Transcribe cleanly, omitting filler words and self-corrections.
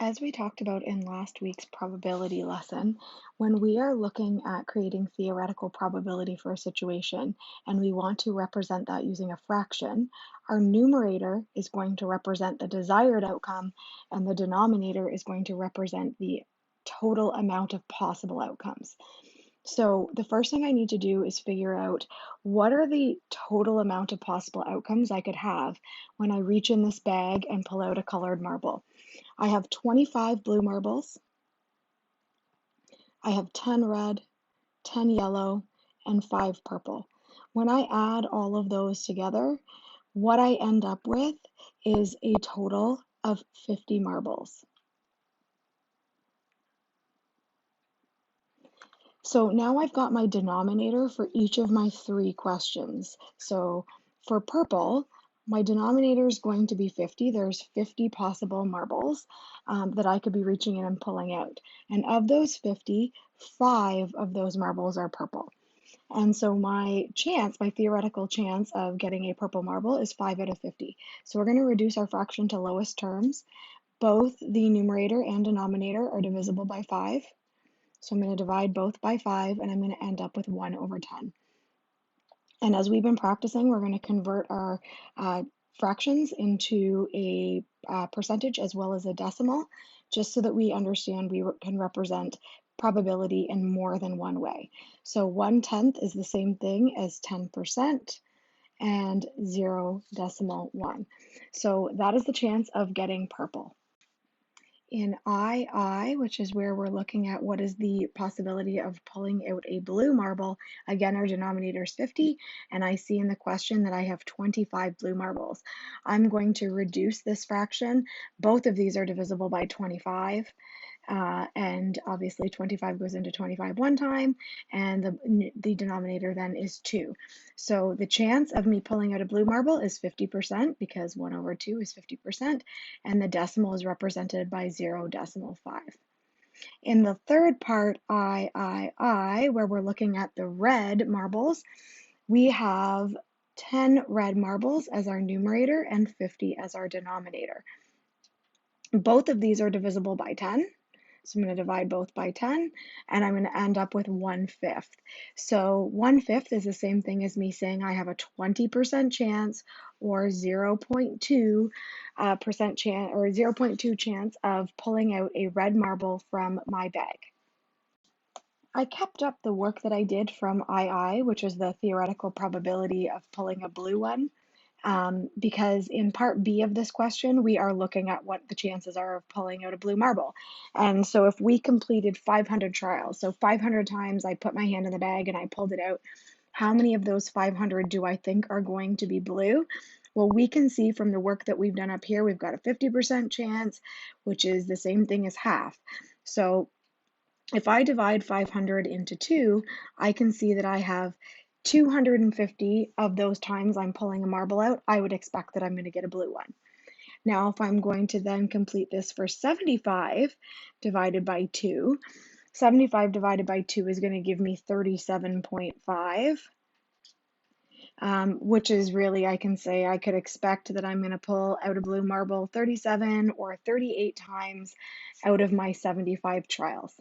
As we talked about in last week's probability lesson, when we are looking at creating theoretical probability for a situation and we want to represent that using a fraction, our numerator is going to represent the desired outcome and the denominator is going to represent the total amount of possible outcomes. So the first thing I need to do is figure out what are the total amount of possible outcomes I could have when I reach in this bag and pull out a colored marble. I have 25 blue marbles, I have 10 red, 10 yellow, and 5 purple. When I add all of those together, what I end up with is a total of 50 marbles. So now I've got my denominator for each of my 3 questions. So for purple, my denominator is going to be 50. There's 50 possible marbles that I could be reaching in and pulling out. And of those 50, 5 of those marbles are purple. And so my chance, my theoretical chance of getting a purple marble is 5 out of 50. So we're going to reduce our fraction to lowest terms. Both the numerator and denominator are divisible by 5. So I'm going to divide both by 5, and I'm going to end up with 1 over 10. And as we've been practicing, we're going to convert our fractions into a percentage as well as a decimal, just so that we understand we can represent probability in more than one way. So 1/10 is the same thing as 10% and 0.1. So that is the chance of getting purple. In II, which is where we're looking at what is the possibility of pulling out a blue marble, again, our denominator is 50, and I see in the question that I have 25 blue marbles. I'm going to reduce this fraction. Both of these are divisible by 25. And obviously 25 goes into 25 one time, and the denominator then is 2. So the chance of me pulling out a blue marble is 50% because 1 over 2 is 50%, and the decimal is represented by 0.5. In the third part, I, where we're looking at the red marbles, we have 10 red marbles as our numerator and 50 as our denominator. Both of these are divisible by 10. So I'm going to divide both by 10, and I'm going to end up with 1/5. So 1/5 is the same thing as me saying I have a 20% chance or 0.2% chance or 0.2 chance of pulling out a red marble from my bag. I kept up the work that I did from II, which is the theoretical probability of pulling a blue one. Because in part B of this question, we are looking at what the chances are of pulling out a blue marble. And so if we completed 500 trials, so 500 times I put my hand in the bag and I pulled it out, how many of those 500 do I think are going to be blue? Well, we can see from the work that we've done up here, we've got a 50% chance, which is the same thing as half. So if I divide 500 into 2, I can see that I have 250 of those times I'm pulling a marble out, I would expect that I'm going to get a blue one. Now, if I'm going to then complete this for 75 divided by 2, 75 divided by 2 is going to give me 37.5, which is really, I can say I could expect that I'm going to pull out a blue marble 37 or 38 times out of my 75 trials.